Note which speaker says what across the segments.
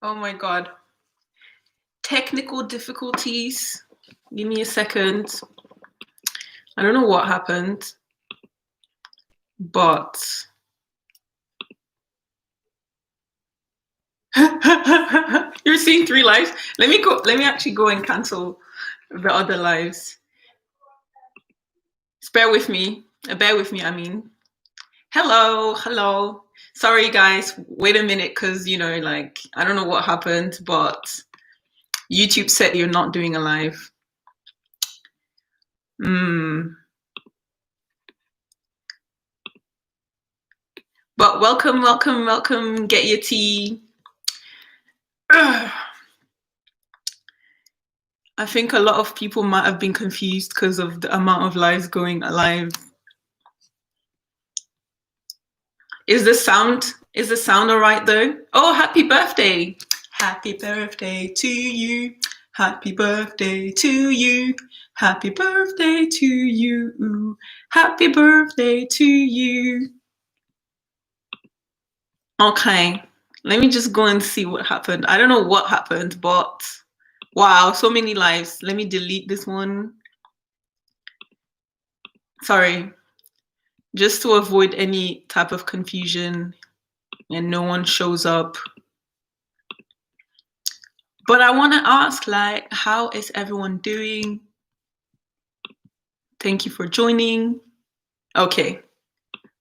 Speaker 1: Oh my God. Technical difficulties. Give me a second. I don't know what happened, but you're seeing 3 lives. Let me actually go and cancel the other lives. Just bear with me. I mean. Hello. Sorry guys, wait a minute, because like I don't know what happened, but YouTube said you're not doing a live. But welcome, get your tea. I think a lot of people might have been confused because of the amount of lives going live. Is the sound all right though? Oh, happy birthday. Happy birthday to you. Happy birthday to you. Happy birthday to you. Happy birthday to you. Okay, let me just go and see what happened. I don't know what happened, but wow, so many lives. Let me delete this one. Sorry. Just to avoid any type of confusion and no one shows up. But I want to ask, like, how is everyone doing? Thank you for joining. Okay,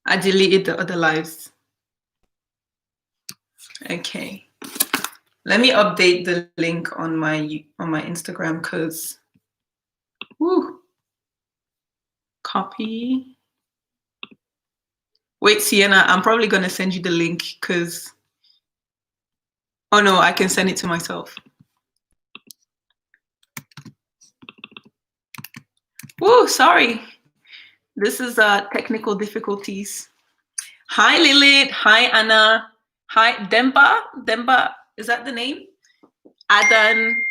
Speaker 1: I deleted the other lives. Okay, let me update the link on my Instagram, because copy. Wait, Sienna, I'm probably going to send you the link because, oh no, I can send it to myself. Woo, sorry. This is technical difficulties. Hi, Lilith. Hi, Anna. Hi, Demba. Demba, is that the name? Adan.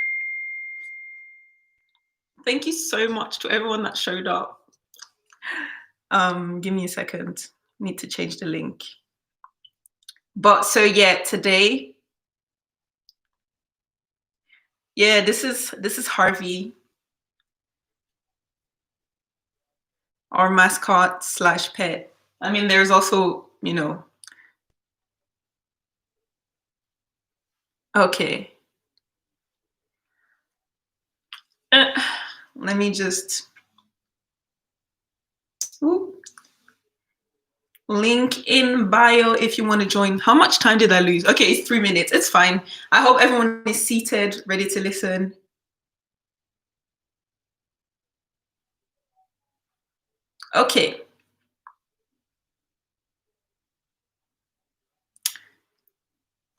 Speaker 1: Thank you so much to everyone that showed up. Give me a second. Need to change the link. But so yeah, today, yeah, this is Harvey, our mascot / pet. I mean, there's also, okay. Let me just link in bio if you want to join. How much time did I lose? Okay, it's 3 minutes. It's fine. I hope everyone is seated, ready to listen. Okay.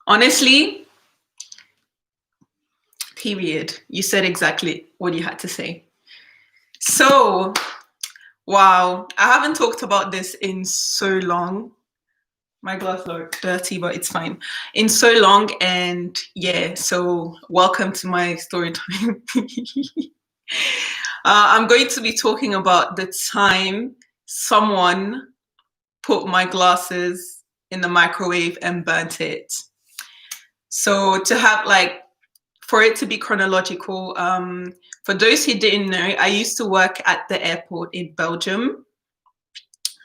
Speaker 1: Honestly, period. You said exactly what you had to say. So, wow, I haven't talked about this in so long. My gloves are dirty, but it's fine. In so long, and yeah, so welcome to my story time. I'm going to be talking about the time someone put my glasses in the microwave and burnt it. So to have for it to be chronological, for those who didn't know, I used to work at the airport in Belgium.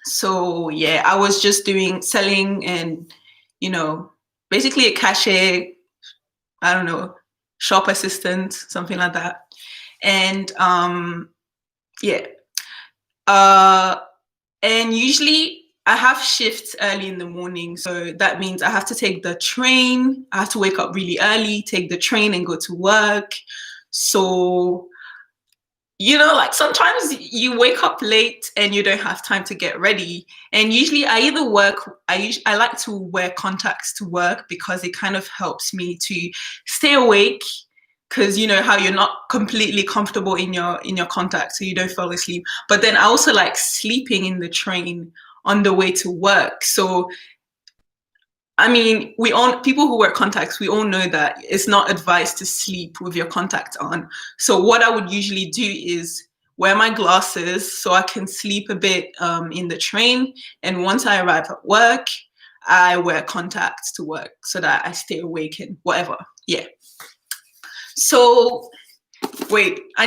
Speaker 1: So yeah, I was just selling and, basically a cashier, I don't know, shop assistant, something like that. And yeah. And usually I have shifts early in the morning. So that means I have to take the train. I have to wake up really early, take the train and go to work. So, sometimes you wake up late and you don't have time to get ready. And usually I like to wear contacts to work because it kind of helps me to stay awake. Because how you're not completely comfortable in your contacts, so you don't fall asleep. But then I also like sleeping in the train on the way to work. So I mean, people who wear contacts, we all know that it's not advised to sleep with your contacts on. So what I would usually do is wear my glasses so I can sleep a bit in the train. And once I arrive at work, I wear contacts to work so that I stay awake and whatever. Yeah. So wait, I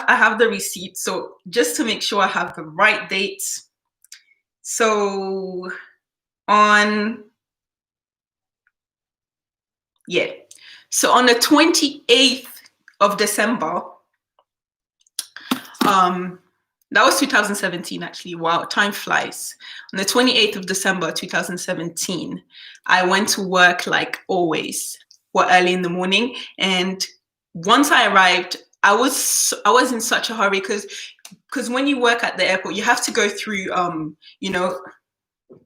Speaker 1: have the receipt. So just to make sure I have the right dates. So on, yeah. So on the 28th of December, that was 2017 actually. Wow, time flies. On the 28th of December 2017, I went to work like always, early in the morning. And once I arrived, I was in such a hurry because when you work at the airport, you have to go through you know,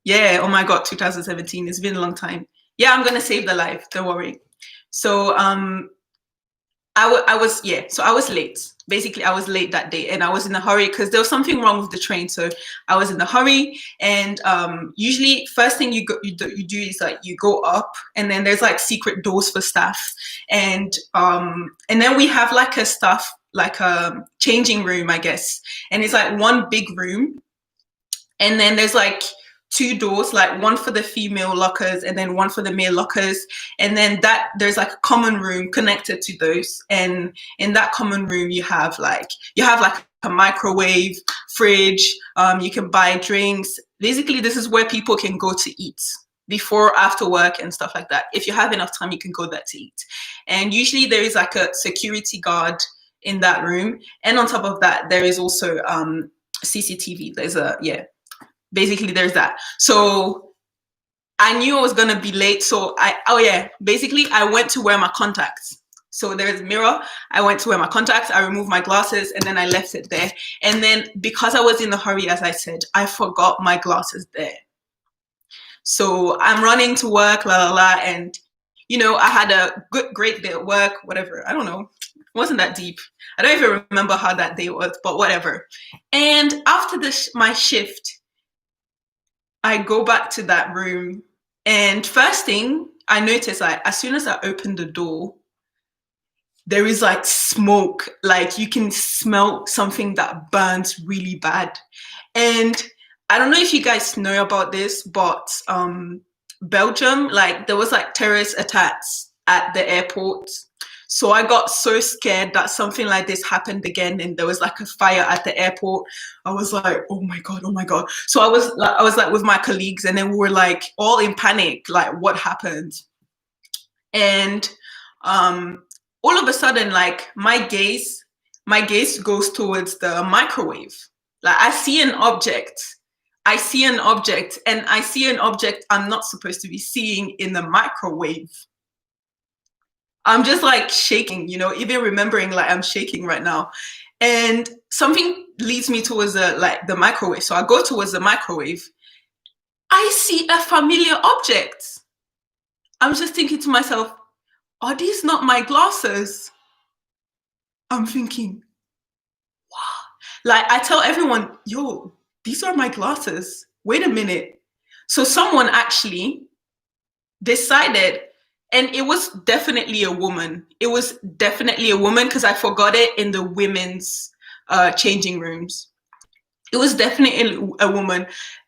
Speaker 1: yeah, oh my God, 2017, it's been a long time. Yeah, I'm gonna save the life, don't worry. So so I was late. Basically, I was late that day, and I was in a hurry because there was something wrong with the train. So I was in a hurry, and usually, first thing you do is like you go up, and then there's like secret doors for staff, and then we have like a staff like a changing room, I guess, and it's like one big room, and then there's like two doors, like one for the female lockers and then one for the male lockers, and then that there's like a common room connected to those, and in that common room you have like a microwave, fridge, you can buy drinks. Basically, this is where people can go to eat before, after work and stuff like that. If you have enough time, you can go there to eat. And usually there is like a security guard in that room, and on top of that there is also CCTV. There's a, yeah, basically there's that. So I knew I was gonna be late. So basically I went to wear my contacts. So there's a mirror. I went to wear my contacts. I removed my glasses and then I left it there. And then because I was in a hurry, as I said, I forgot my glasses there. So I'm running to work, la la la, and you know, I had a great day at work, whatever. I don't know. It wasn't that deep. I don't even remember how that day was, but whatever. And after my shift, I go back to that room, and first thing I notice, like as soon as I open the door, there is like smoke, like you can smell something that burns really bad. And I don't know if you guys know about this, but Belgium, like there was like terrorist attacks at the airport. So I got so scared that something like this happened again, and there was like a fire at the airport. I was like, oh my God, oh my God. So I was like with my colleagues, and then we were like all in panic, like what happened? And all of a sudden, like my gaze goes towards the microwave. Like I see an object, and I see an object I'm not supposed to be seeing in the microwave. I'm just like shaking, you know, even remembering, like I'm shaking right now. And something leads me towards the microwave. So I go towards the microwave. I see a familiar object. I'm just thinking to myself, are these not my glasses? I'm thinking, wow. Like I tell everyone, yo, these are my glasses. Wait a minute. So someone actually decided, and it was definitely a woman. It was definitely a woman because I forgot it in the women's changing rooms. It was definitely a woman.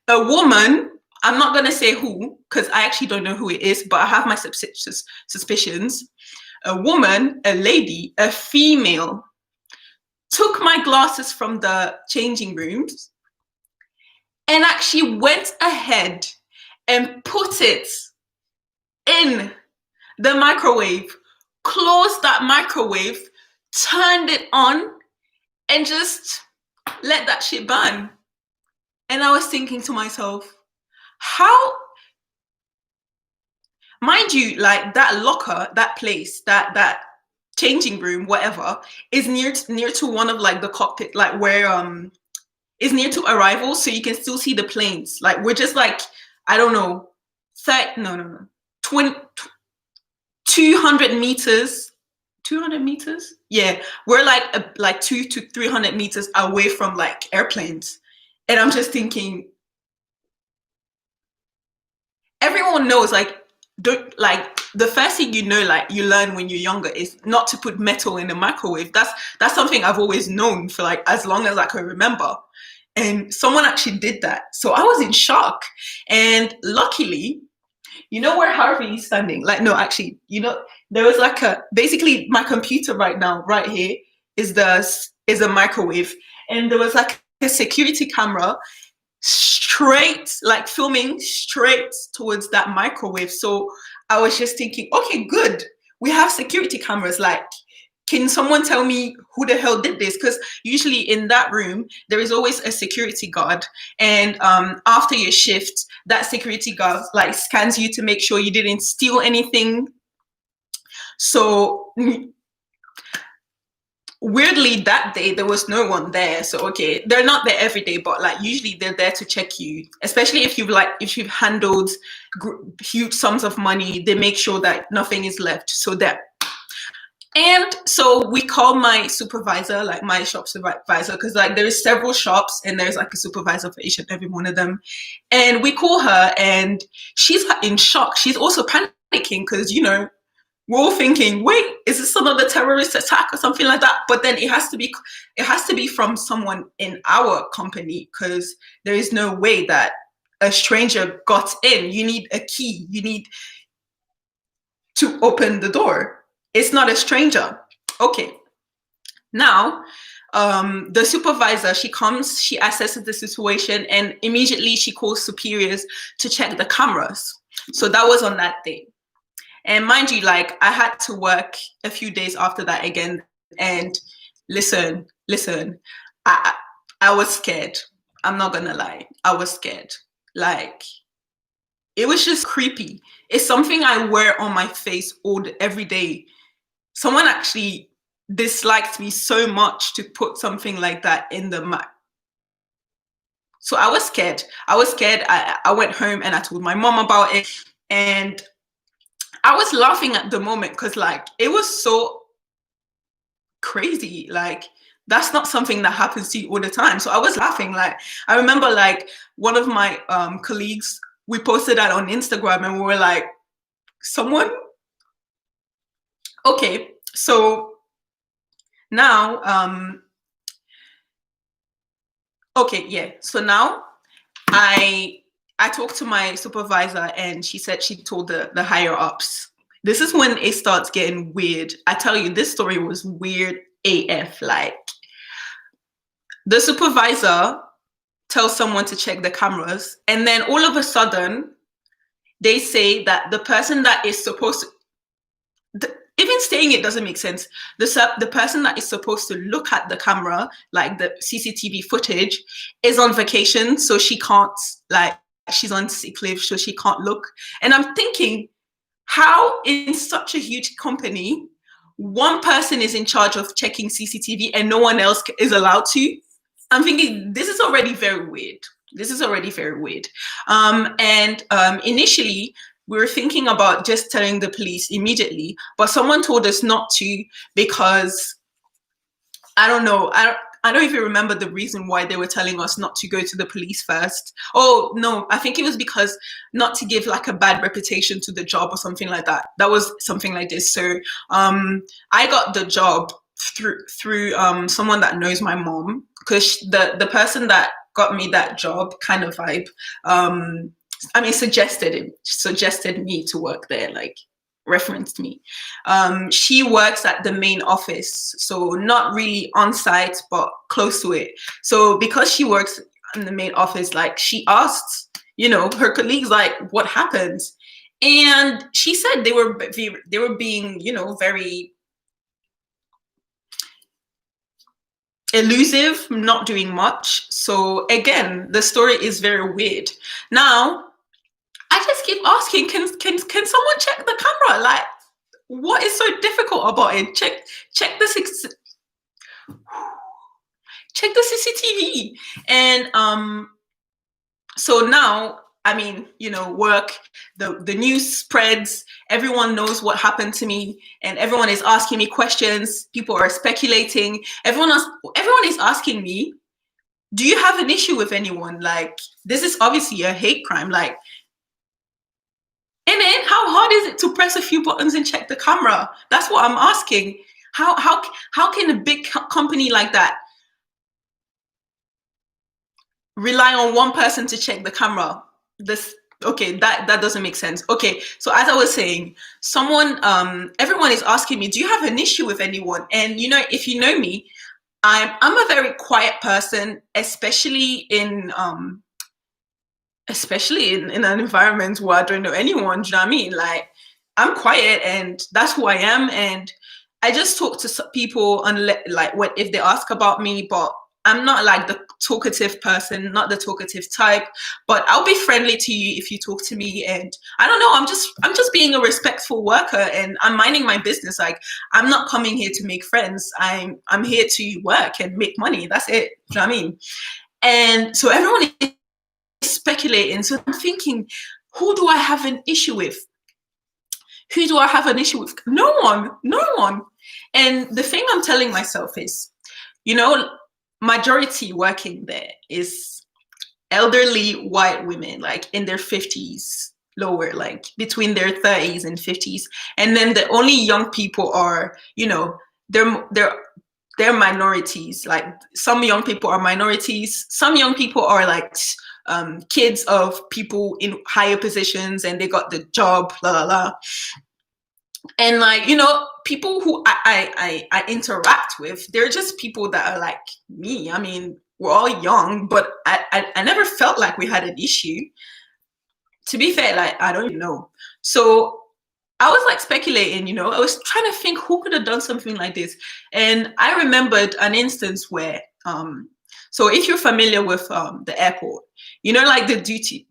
Speaker 1: A woman, I'm not going to say who because I actually don't know who it is, but I have my suspicions. A woman, a lady, a female, took my glasses from the changing rooms and actually went ahead and put it in the microwave, closed that microwave, turned it on, and just let that shit burn. And I was thinking to myself, how, mind you, like that locker, that place, that changing room, whatever, is near to one of like the cockpit, like where is near to arrival, so you can still see the planes. Like we're just like, I don't know, 200 meters. 200 meters? Yeah, we're like 200 to 300 meters away from like airplanes. And I'm just thinking, everyone knows, like, don't, like the first thing you know, like you learn when you're younger, is not to put metal in the microwave. That's something I've always known for like as long as I can remember. And someone actually did that. So I was in shock. And luckily, You know where Harvey is standing? Like, no, actually, there was like basically my computer right now, right here, is a microwave. And there was like a security camera straight, like filming straight towards that microwave. So I was just thinking, okay, good. We have security cameras. Like, can someone tell me who the hell did this? Because usually in that room, there is always a security guard. And after your shift, that security guard like scans you to make sure you didn't steal anything. So weirdly, that day there was no one there. So okay, they're not there every day, but like usually they're there to check you, especially if you've handled huge sums of money. They make sure that nothing is left. So that. And so we call my supervisor, like my shop supervisor, because like there's several shops and there's like a supervisor for each and every one of them. And we call her and she's in shock. She's also panicking because, we're all thinking, wait, is this another terrorist attack or something like that? But then it has to be from someone in our company, because there is no way that a stranger got in. You need a key. You need to open the door. It's not a stranger. Okay. Now, the supervisor, she comes, she assesses the situation, and immediately she calls superiors to check the cameras. So that was on that day. And mind you, like I had to work a few days after that again. And listen, I was scared. I'm not gonna lie. I was scared. Like, it was just creepy. It's something I wear on my face every day. Someone actually disliked me so much to put something like that in the map. So I was scared. I went home and I told my mom about it. And I was laughing at the moment because like it was so crazy. Like that's not something that happens to you all the time. So I was laughing. Like I remember like one of my colleagues, we posted that on Instagram and we were like, someone. Okay, so now, okay, yeah. So now I talked to my supervisor and she said she told the higher ups. This is when it starts getting weird. I tell you, this story was weird AF. Like the supervisor tells someone to check the cameras, and then all of a sudden they say that the person that is supposed to, even saying it doesn't make sense. The person that is supposed to look at the camera, like the CCTV footage, is on vacation, so she can't, like, she's on sick leave, so she can't look. And I'm thinking, how in such a huge company, one person is in charge of checking CCTV and no one else is allowed to? I'm thinking, this is already very weird. Initially, we were thinking about just telling the police immediately, but someone told us not to because I don't know. I don't even remember the reason why they were telling us not to go to the police first. Oh no, I think it was because not to give like a bad reputation to the job or something like that. That was something like this. So I got the job through someone that knows my mom, because the person that got me that job kind of vibe. Suggested me to work there, like referenced me. She works at the main office, so not really on site, but close to it. So because she works in the main office, like she asked, her colleagues, like, what happened? And she said they were being, very elusive, not doing much. So again, the story is very weird. Now, I just keep asking, can someone check the camera? Like, what is so difficult about it? Check the CCTV. And so now, I mean, work, the news spreads, everyone knows what happened to me, and everyone is asking me questions. People are speculating. Everyone is asking me, do you have an issue with anyone? Like, this is obviously a hate crime. Like, and then how hard is it to press a few buttons and check the camera? That's what I'm asking. How can a big company like that rely on one person to check the camera? Okay, that doesn't make sense. Okay, so as I was saying, everyone is asking me, do you have an issue with anyone? And if you know me, I'm a very quiet person, especially in an environment where I don't know anyone. Do you know what I mean? Like, I'm quiet, and that's who I am. And I just talk to people, like, what if they ask about me. But I'm not like the talkative person, not the talkative type. But I'll be friendly to you if you talk to me. And I don't know. I'm just being a respectful worker, and I'm minding my business. Like, I'm not coming here to make friends. I'm here to work and make money. That's it. Do you know what I mean? And so everyone is speculating. So I'm thinking, who do I have an issue with? Who do I have an issue with? No one, no one. And the thing I'm telling myself is, majority working there is elderly white women, like in their 50s, lower, like between their 30s and 50s. And then the only young people are, they're minorities. Like, some young people are minorities. Some young people are like kids of people in higher positions, and they got the job, la la la. And like, people who I interact with, they're just people that are like me. I mean, we're all young, but I never felt like we had an issue. To be fair, like, I don't even know. So I was like speculating, I was trying to think who could have done something like this. And I remembered an instance where, so if you're familiar with the airport, like the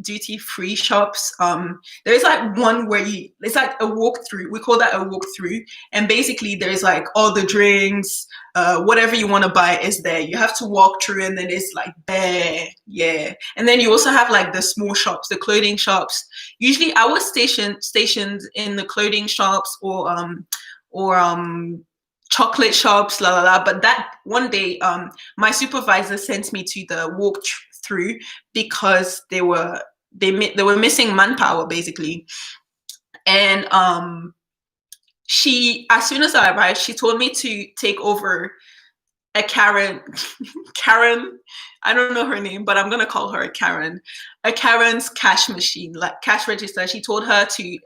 Speaker 1: duty free shops, there's like one where it's like a walkthrough. We call that a walkthrough. And basically there's like all the drinks, whatever you want to buy is there. You have to walk through, and then it's like there, yeah. And then you also have like the small shops, the clothing shops. Usually I was stationed in the clothing shops or chocolate shops, la la la. But that one day, my supervisor sent me to the walk through because they were missing manpower, basically. And as soon as I arrived, she told me to take over a Karen. Karen, I don't know her name, but I'm gonna call her a Karen's cash machine, like cash register. She told her to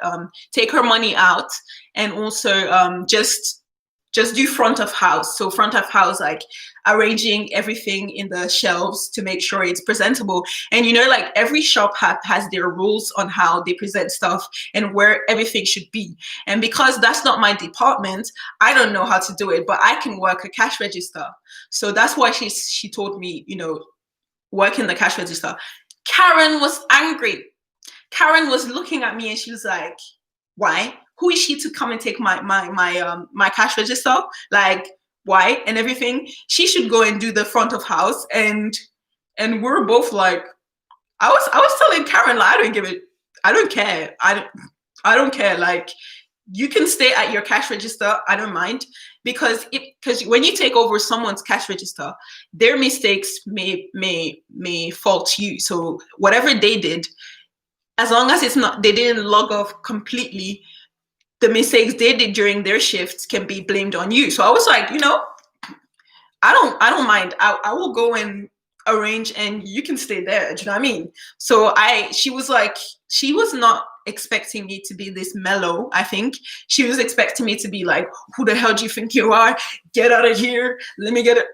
Speaker 1: take her money out, and also just do front of house. So front of house, like arranging everything in the shelves to make sure it's presentable. And like every shop has their rules on how they present stuff and where everything should be. And because that's not my department, I don't know how to do it, but I can work a cash register. So that's why she told me, work in the cash register. Karen was angry. Karen was looking at me, and she was like, why? Who is she to come and take my cash register? Like, why? And everything. She should go and do the front of house. And we're both like, I was telling Karen, like, I don't care. I don't care. Like, you can stay at your cash register. I don't mind, because when you take over someone's cash register, their mistakes may fall to you. So whatever they did, as long as they didn't log off completely, the mistakes they did during their shifts can be blamed on you. So I was like, I don't mind. I will go and arrange, and you can stay there. Do you know what I mean? So she was not expecting me to be this mellow. I think she was expecting me to be like, who the hell do you think you are? Get out of here. Let me get it.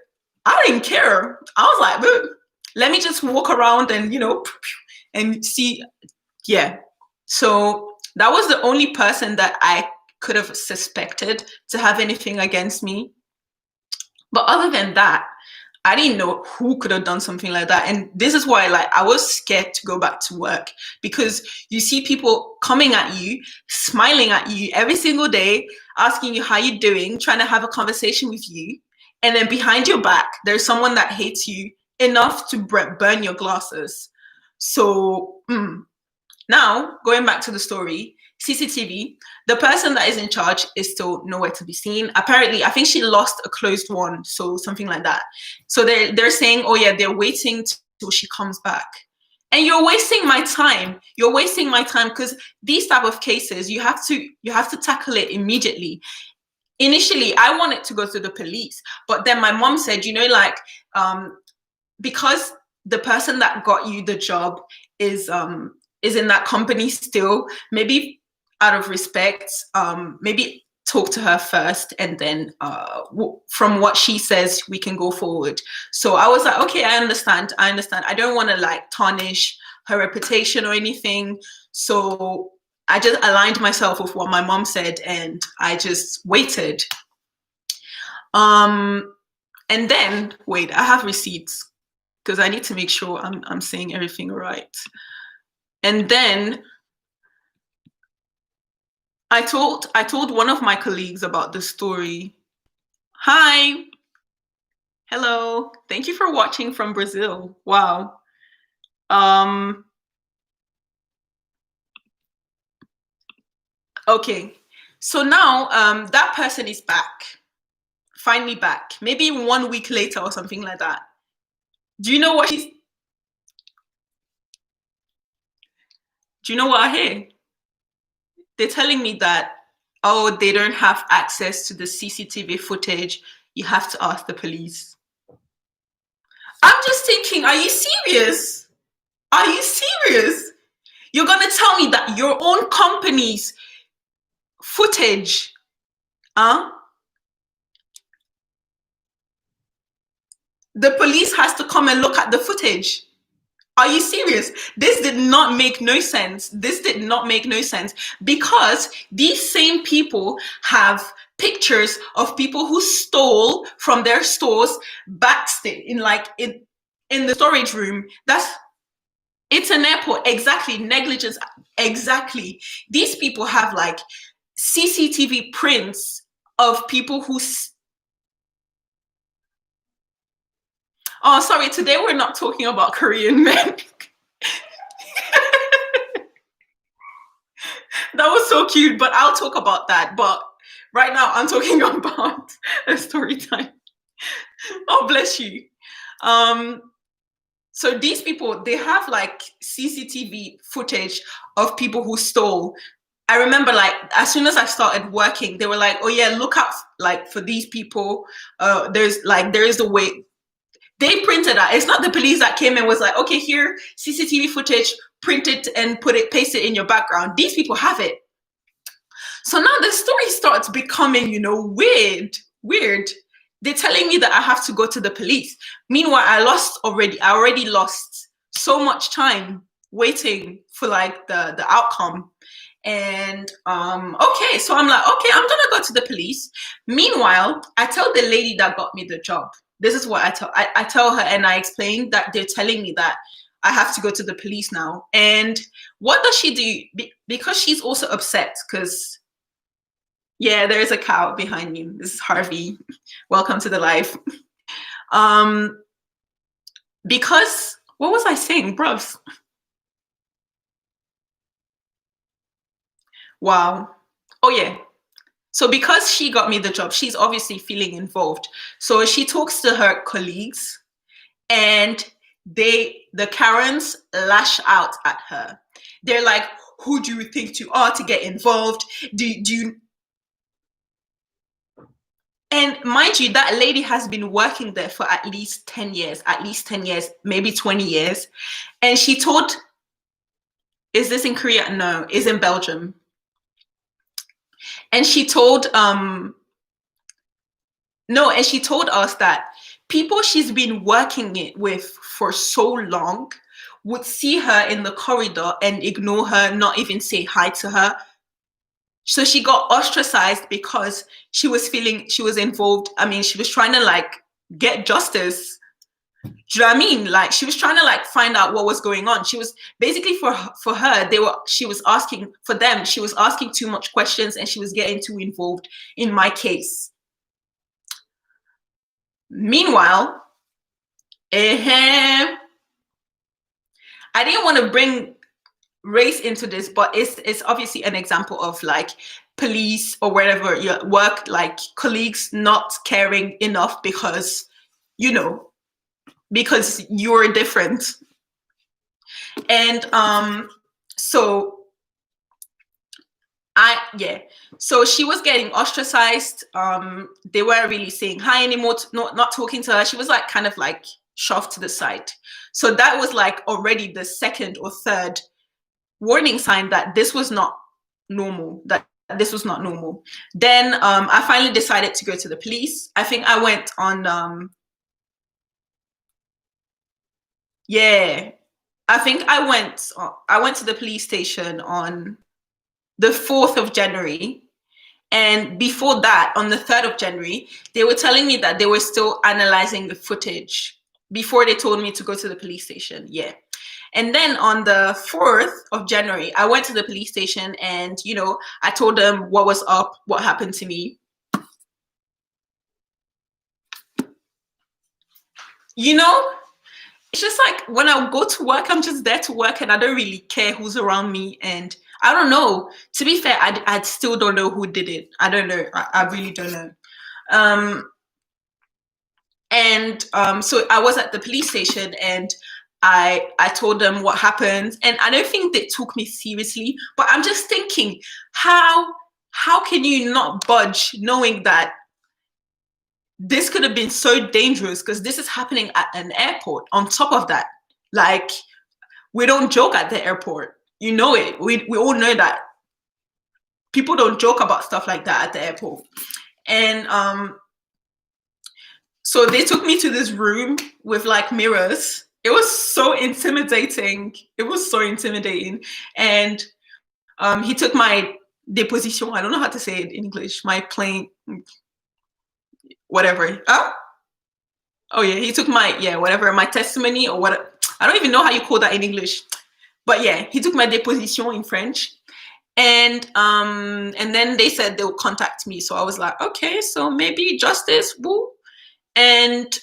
Speaker 1: I didn't care. I was like, let me just walk around and, and see. Yeah. So that was the only person that I could have suspected to have anything against me. But other than that, I didn't know who could have done something like that. And this is why, like, I was scared to go back to work, because you see people coming at you, smiling at you every single day, asking you how you're doing, trying to have a conversation with you. And then behind your back, there's someone that hates you enough to burn your glasses. So now, going back to the story, CCTV, the person that is in charge is still nowhere to be seen. Apparently, I think she lost a closed one, so something like that. So they're saying, oh yeah, they're waiting till she comes back. And you're wasting my time. You're wasting my time, because these type of cases, you have to tackle it immediately. Initially, I wanted to go to the police, but then my mom said, because the person that got you the job is is in that company still, maybe out of respect, maybe talk to her first, and then from what she says, we can go forward. So I was like, okay, I understand. I don't want to like tarnish her reputation or anything. So I just aligned myself with what my mom said, and I just waited. And then, wait, I have receipts because I need to make sure I'm saying everything right. And then I told one of my colleagues about the story. Hi. Hello. Thank you for watching from Brazil. Wow. Okay. So now that person is back. Finally back. Maybe 1 week later or something like that. Do you know what she's... Do you know what I hear? They're telling me that, oh, they don't have access to the CCTV footage. You have to ask the police. I'm just thinking, are you serious? Are you serious? You're going to tell me that your own company's footage, the police has to come and look at the footage? Are you serious? This did not make no sense. This did not make no sense, because these same people have pictures of people who stole from their stores backstage in the storage room. It's an airport. Exactly. Negligence. Exactly. These people have like CCTV prints of people who... Oh, sorry. Today we're not talking about Korean men. That was so cute, but I'll talk about that. But right now I'm talking about a story time. Oh, bless you. So these people, they have like CCTV footage of people who stole. I remember, like, as soon as I started working, they were like, oh yeah, look out like for these people. There is a way. They printed that. It's not the police that came and was like, okay, here, CCTV footage, print it and paste it in your background. These people have it. So now the story starts becoming, weird. They're telling me that I have to go to the police. Meanwhile, I already lost so much time waiting for like the outcome. And okay, so I'm like, okay, I'm gonna go to the police. Meanwhile, I tell the lady that got me the job. This is what I tell her, and I explain that they're telling me that I have to go to the police now. And what does she do? Because she's also upset, because yeah, there's a cow behind me. This is Harvey. Welcome to the live. Because what was I saying, bruv? Wow. Oh yeah. So because she got me the job, she's obviously feeling involved. So she talks to her colleagues, and the Karens lash out at her. They're like, who do you think you are to get involved? Do you... And mind you, that lady has been working there for at least 10 years, maybe 20 years. And she told... Is this in Korea? No, it's in Belgium. And she told and she told us that people she's been working with for so long would see her in the corridor and ignore her, not even say hi to her. So she got ostracized because she was involved. I mean, she was trying to like get justice. Do you know what I mean? Like, she was trying to like find out what was going on. She was basically, for her, she was asking too much questions, and she was getting too involved in my case. Meanwhile, I didn't want to bring race into this, but it's obviously an example of like police or wherever you work, like colleagues not caring enough because you're different. And so she was getting ostracized. They weren't really saying hi anymore, not talking to her. She was like kind of like shoved to the side. So that was like already the second or third warning sign that this was not normal, that this was not normal. Then I finally decided to go to the police. I think I went on, yeah, I think I went to the police station on the 4th of January. And before that, on the 3rd of January, they were telling me that they were still analyzing the footage before they told me to go to the police station. Yeah. And then on the 4th of January, I went to the police station and, you know, I told them what was up, what happened to me. You know, it's just like when I go to work, I'm just there to work and I don't really care who's around me. And I don't know. To be fair, I still don't know who did it. I don't know. I really don't know. So I was at the police station and I told them what happened, and I don't think they took me seriously, but I'm just thinking, how can you not budge knowing that this could have been so dangerous, because this is happening at an airport. On top of that, like, we don't joke at the airport. You know it. We all know that. People don't joke about stuff like that at the airport. And so they took me to this room with like mirrors. It was so intimidating. It was so intimidating. And he took my deposition. I don't know how to say it in English. My plain, whatever. Oh yeah, he took my, whatever, my testimony or what. I don't even know how you call that in English. But yeah, he took my deposition in French. And then they said they'll contact me. So I was like, okay, so maybe justice, woo. And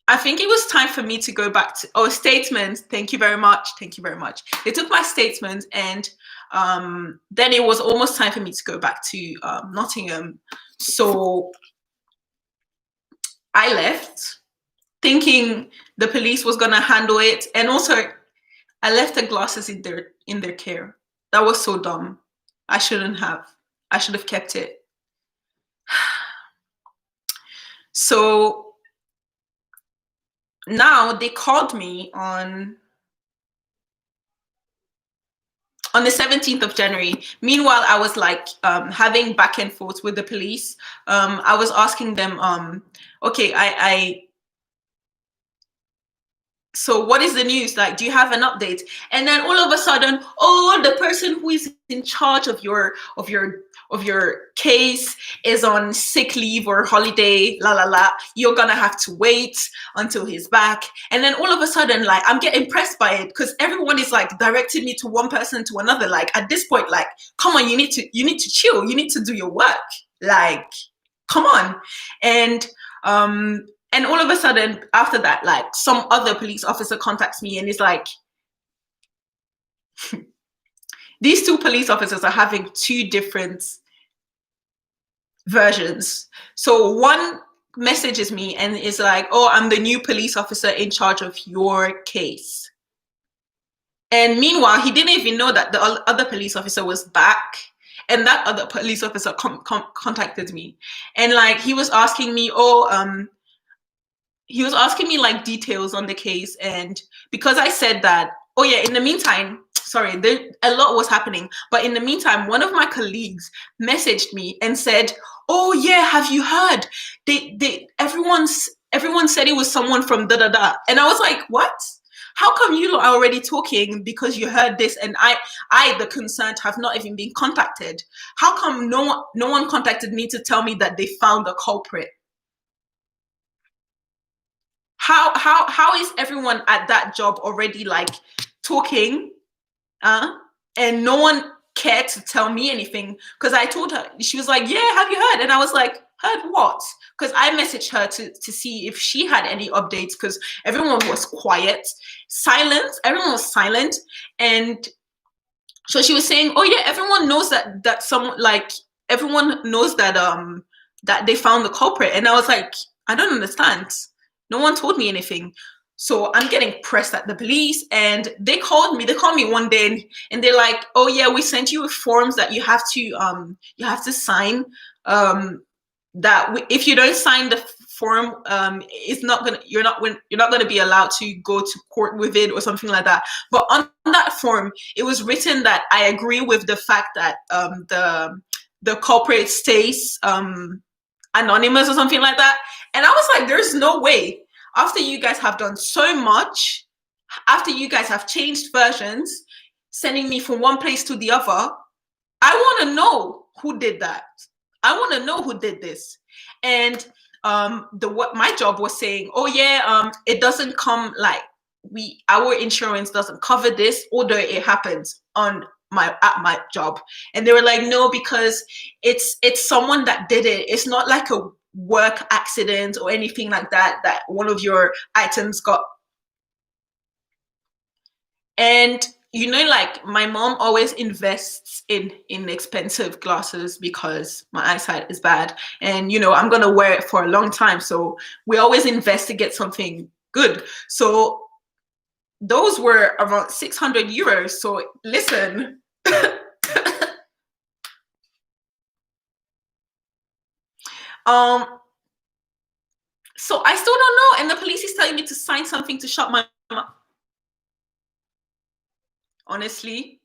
Speaker 1: I think it was time for me to go back to, statement. Thank you very much. Thank you very much. They took my statement, and then it was almost time for me to go back to Nottingham. So I left thinking the police was going to handle it. And also I left the glasses in their care. That was so dumb. I shouldn't have. I should have kept it. So now they called me on the 17th of January. Meanwhile, I was like having back and forth with the police. I was asking them, okay, so what is the news? Like, do you have an update? And then all of a sudden, the person who is in charge of your case is on sick leave or holiday, you're gonna have to wait until he's back. And then all of a sudden, like, I'm getting pressed by it because everyone is like directing me to one person to another. Like, at this point, like, come on, you need to chill, you need to do your work. Like, come on. And all of a sudden, after that, like, some other police officer contacts me and is like, these two police officers are having two different versions. So one messages me and is like, I'm the new police officer in charge of your case. And meanwhile, he didn't even know that the other police officer was back. And that other police officer contacted me. And like, he was asking me, he was asking me like details on the case. And because I said that, in the meantime, sorry, a lot was happening. But in the meantime, one of my colleagues messaged me and said, have you heard? Everyone said it was someone from da-da-da. And I was like, what? How come you are already talking because you heard this and I, the concerned, have not even been contacted? How come no one contacted me to tell me that they found the culprit? How is everyone at that job already like talking, and no one cared to tell me anything? Because I told her, she was like, yeah, have you heard? And I was like, heard what? Because I messaged her to see if she had any updates, because everyone was quiet, silent. Everyone was silent. And so she was saying, everyone knows that someone, like, everyone knows that that they found the culprit. And I was like, I don't understand. No one told me anything. So I'm getting pressed at the police, and they called me one day and they're like, we sent you forms that you have to sign. That if you don't sign the form is not gonna you're not gonna be allowed to go to court with it or something like that. But on that form, it was written that I agree with the fact that the culprit stays anonymous or something like that. And I was like, there's no way. After you guys have done so much, after you guys have changed versions, sending me from one place to the other, I want to know who did that. I want to know who did this. And what my job was saying, oh yeah, it doesn't come like our insurance doesn't cover this, although it happens at my job. And they were like, no, because it's someone that did it. It's not like a work accident or anything like that one of your items got. And like my mom always invests in expensive glasses because my eyesight is bad, and I'm gonna wear it for a long time, so we always invest to get something good. So those were around 600 euros. So listen. So I still don't know, and the police is telling me to sign something to shut my mouth. Honestly,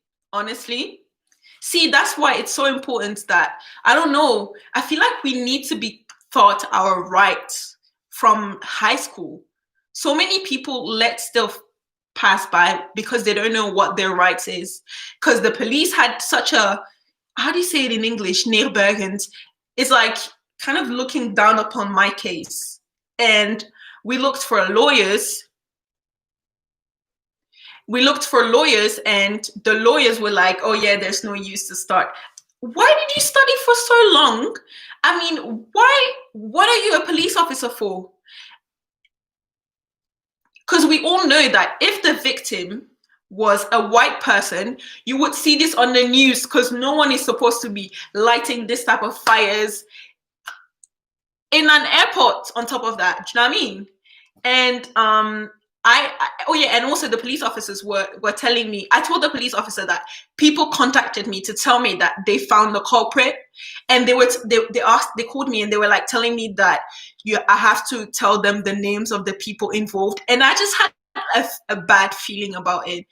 Speaker 1: see, that's why it's so important that, I don't know, I feel like we need to be taught our rights from high school. So many people let stuff pass by because they don't know what their rights is, because the police had such a, how do you say it in English, neerbuigend. It's like kind of looking down upon my case. And we looked for lawyers, and the lawyers were like, oh yeah, there's no use to start. Why did you study for so long? I mean, what are you a police officer for? Because we all know that if the victim was a white person, you would see this on the news, because no one is supposed to be lighting this type of fires in an airport on top of that. Do you know what I mean? And oh yeah, and also the police officers were telling me, I told the police officer that people contacted me to tell me that they found the culprit, and they called me and they were like telling me that I have to tell them the names of the people involved, and I just had a bad feeling about it.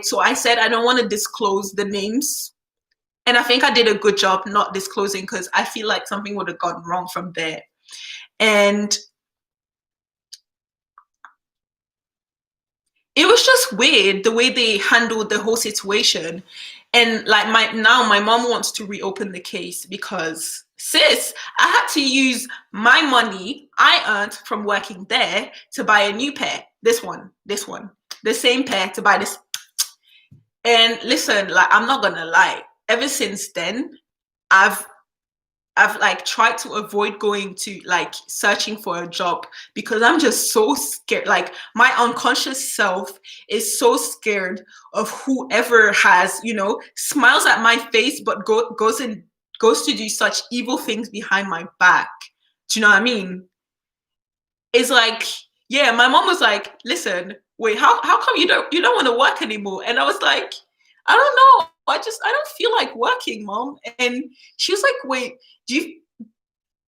Speaker 1: So I said I don't want to disclose the names, and I think I did a good job not disclosing, because I feel like something would have gone wrong from there. And it was just weird the way they handled the whole situation. And like my mom wants to reopen the case because, sis, I had to use my money I earned from working there to buy a new pair. This one, the same pair, to buy this. And listen, like, I'm not gonna lie, ever since then, I've like tried to avoid going to like searching for a job, because I'm just so scared. Like, my unconscious self is so scared of whoever has, smiles at my face, but goes to do such evil things behind my back. Do you know what I mean? It's like, yeah, my mom was like, listen, wait, how come you don't want to work anymore? And I was like, I don't know. I don't feel like working, mom. And she was like, wait,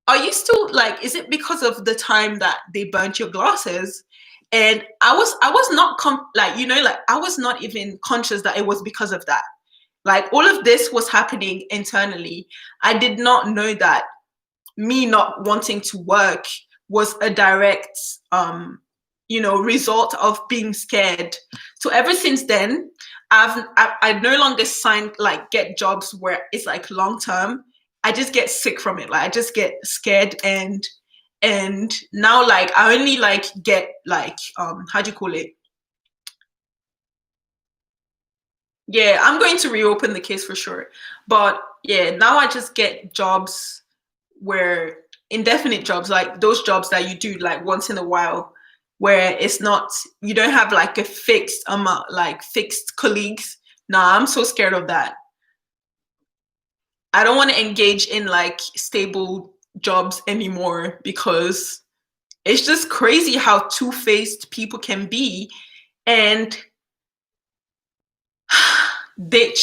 Speaker 1: are you still like, is it because of the time that they burnt your glasses? And I was not I was not even conscious that it was because of that. Like, all of this was happening internally. I did not know that me not wanting to work was a direct result of being scared. So ever since then, I no longer get jobs where it's like long term. I just get sick from it. Like, I just get scared, and now like I only like get like how do you call it? Yeah, I'm going to reopen the case for sure. But yeah, now I just get jobs where indefinite jobs, like those jobs that you do like once in a while, where it's not, you don't have like a fixed amount, like fixed colleagues. Nah, I'm so scared of that. I don't want to engage in like stable jobs anymore, because it's just crazy how two-faced people can be. And they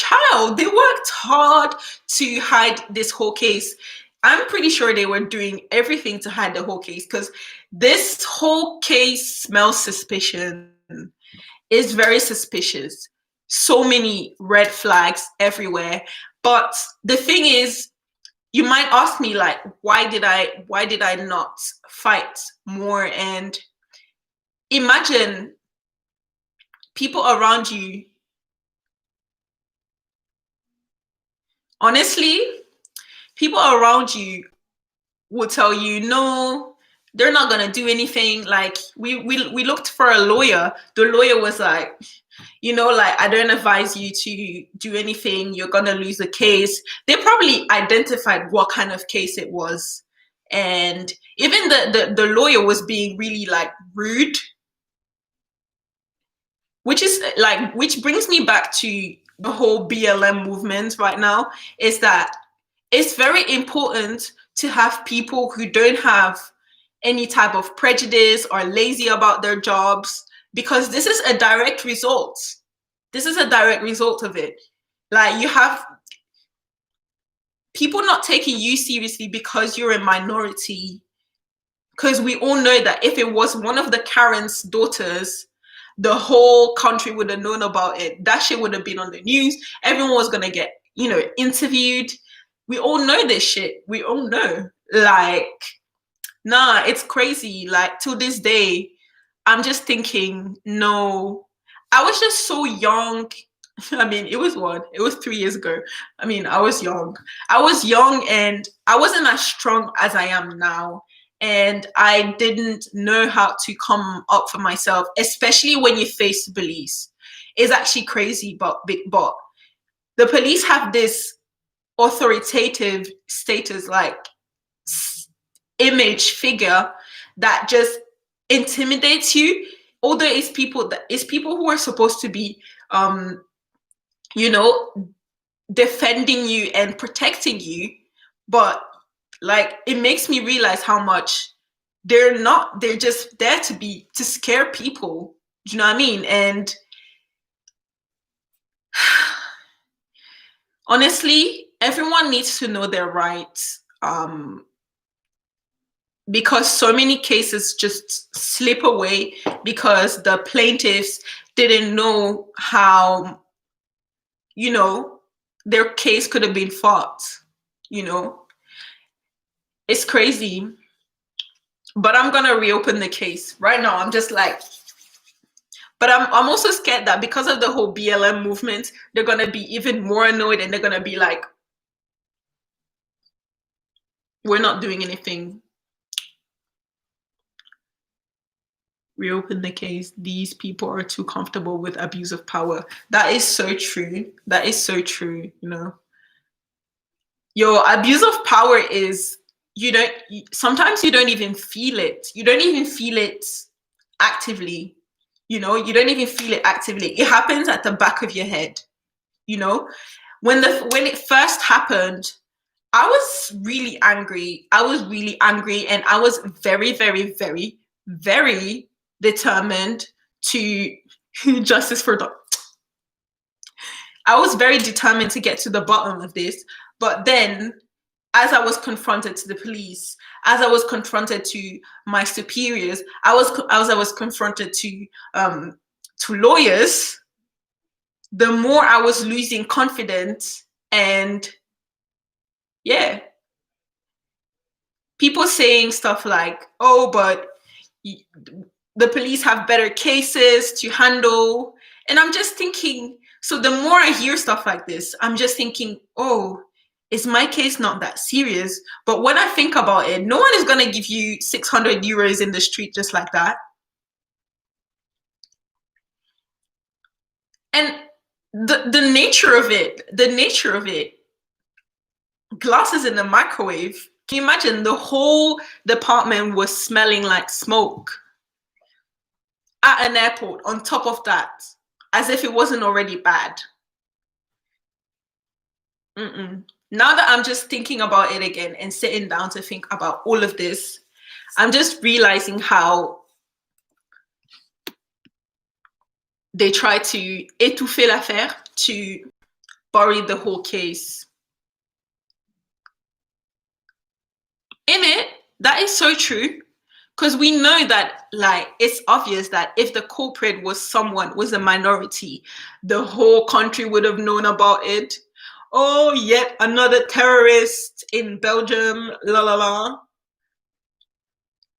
Speaker 1: worked hard to hide this whole case. I'm pretty sure they were doing everything to hide the whole case, because this whole case smells suspicious. Is very suspicious. So many red flags everywhere. But the thing is, you might ask me, like, why did I not fight more? And imagine people around you. Honestly, people around you will tell you, no, they're not gonna do anything. Like, we looked for a lawyer. The lawyer was like, like, I don't advise you to do anything. You're gonna lose the case. They probably identified what kind of case it was, and even the lawyer was being really like rude, which brings me back to the whole BLM movement right now. Is that it's very important to have people who don't have any type of prejudice or lazy about their jobs, because this is a direct result. This is a direct result of it. Like, you have people not taking you seriously because you're a minority. Because we all know that if it was one of the Karen's daughters, the whole country would have known about it. That shit would have been on the news. Everyone was going to get, interviewed. We all know this shit. We all know. Like, nah, it's crazy. Like, to this day, I'm just thinking, no, I was just so young. I mean, it was 3 years ago. I mean, I was young. I was young and I wasn't as strong as I am now. And I didn't know how to come up for myself, especially when you face the police. It's actually crazy, but the police have this authoritative status, like image figure, that just intimidates you. Although it's people who are supposed to be defending you and protecting you, but like, it makes me realize how much they're just there to scare people. Do you know what I mean? And honestly, everyone needs to know their rights, because so many cases just slip away because the plaintiffs didn't know how their case could have been fought. It's crazy. But I'm gonna reopen the case right now. I'm just like, but I'm also scared that because of the whole BLM movement, they're gonna be even more annoyed, and they're gonna be like, we're not doing anything. Reopen the case. These people are too comfortable with abuse of power. That is so true. That is so true. Your abuse of power is, sometimes you don't even feel it. You don't even feel it actively. You don't even feel it actively. It happens at the back of your head. When it first happened, I was really angry. And I was very, very, very, very determined to justice for I was very determined to get to the bottom of this. But then, as I was confronted to the police, as I was confronted to my superiors, as I was confronted to lawyers, the more I was losing confidence. And yeah, people saying stuff like, oh, but the police have better cases to handle. And I'm just thinking, so the more I hear stuff like this, I'm just thinking, oh, is my case not that serious? But when I think about it, no one is going to give you 600 euros in the street just like that. And the nature of it, glasses in the microwave. Can you imagine? The whole department was smelling like smoke at an airport on top of that, as if it wasn't already bad. Now that I'm just thinking about it again and sitting down to think about all of this, I'm just realizing how they try to étouffer l'affaire, to bury the whole case. That is so true. Because we know that, like, it's obvious that if the culprit was a minority, the whole country would have known about it. Oh, yet another terrorist in Belgium, la la la.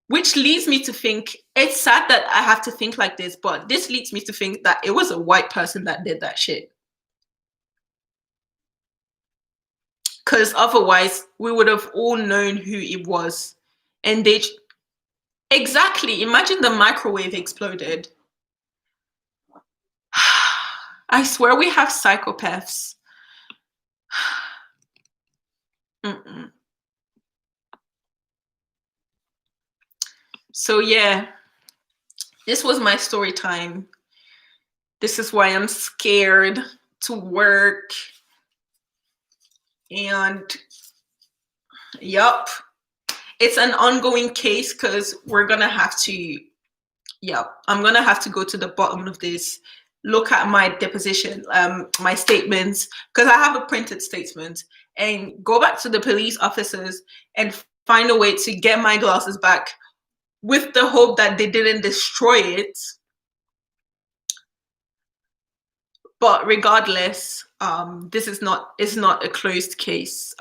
Speaker 1: Which leads me to think, it's sad that I have to think like this, but this leads me to think that it was a white person that did that shit. Because otherwise, we would have all known who it was. And they, exactly, imagine the microwave exploded. I swear we have psychopaths. Mm-mm. So yeah, this was my story time. This is why I'm scared to work. And yup, it's an ongoing case because we're gonna have to, I'm gonna have to go to the bottom of this, look at my deposition, my statements, because I have a printed statement, and go back to the police officers and find a way to get my glasses back, with the hope that they didn't destroy it. But regardless, this is not a closed case.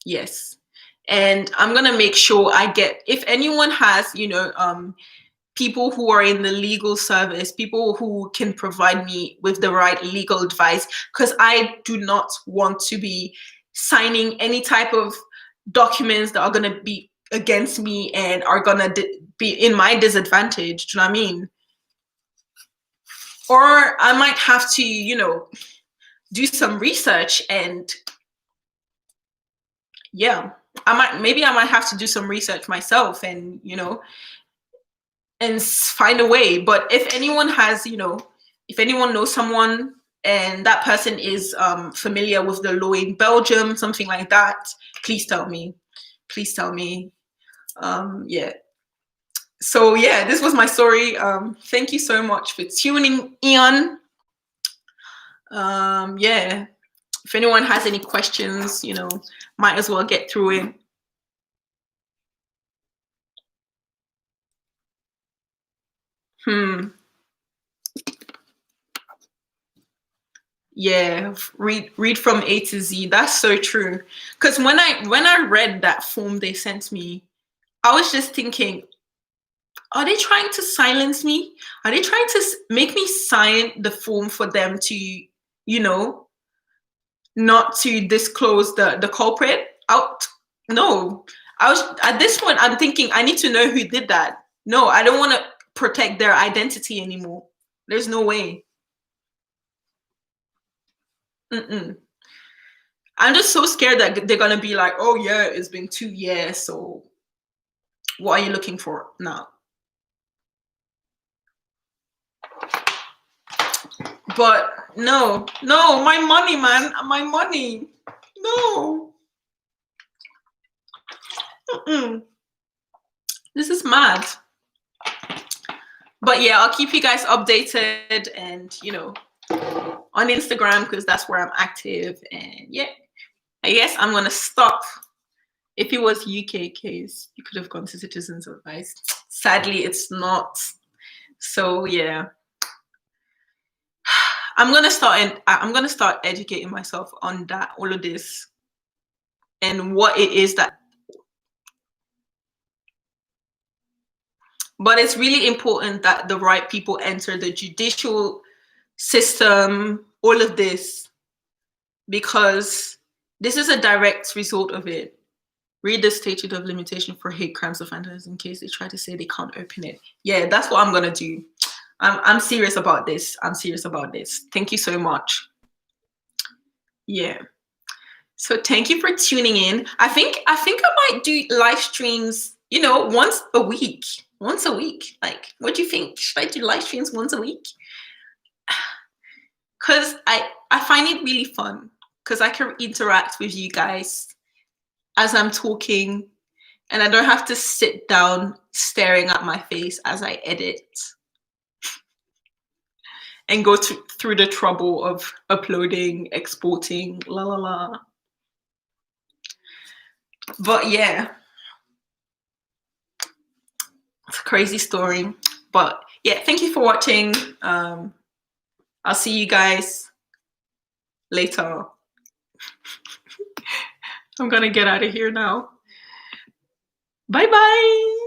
Speaker 1: Yes, and I'm gonna make sure I get, if anyone has, people who are in the legal service, people who can provide me with the right legal advice, because I do not want to be signing any type of documents that are going to be against me and are going to be in my disadvantage. Do you know what I mean? Or I might have to, do some research, and maybe I might have to do some research myself, and and find a way. But if anyone has, if anyone knows someone and that person is familiar with the law in Belgium, something like that, please tell me. Please tell me. Yeah. So yeah, this was my story. Thank you so much for tuning in. Yeah. If anyone has any questions, might as well get through it. Yeah, read from A to Z. That's so true. Because when I read that form they sent me, I was just thinking, are they trying to silence me? Are they trying to make me sign the form for them to, not to disclose the culprit out? No. I was, at this point, I'm thinking, I need to know who did that. No, I don't want to protect their identity anymore. There's no way. Mm-mm. I'm just so scared that they're gonna be like, oh yeah, it's been 2 years, so what are you looking for now? But no, my money, man, my money. No. Mm-mm. This is mad. But yeah, I'll keep you guys updated, and on Instagram, because that's where I'm active. And yeah, I guess I'm gonna stop. If it was UK case, you could have gone to citizens advice. Sadly, it's not. So yeah, I'm gonna start educating myself on that, all of this, and what it is that. But it's really important that the right people enter the judicial system, all of this, because this is a direct result of it. Read the statute of limitation for hate crimes offenders in case they try to say they can't open it. Yeah, that's what I'm gonna do. I'm serious about this. I'm serious about this. Thank you so much. Yeah. So thank you for tuning in. I think I might do live streams, once a week. Once a week. Like, what do you think? Should I do live streams once a week? Because I find it really fun, because I can interact with you guys as I'm talking, and I don't have to sit down staring at my face as I edit and go through the trouble of uploading, exporting, la la la. But yeah, It's a crazy story. But yeah, thank you for watching. I'll see you guys later. I'm gonna get out of here now. Bye bye.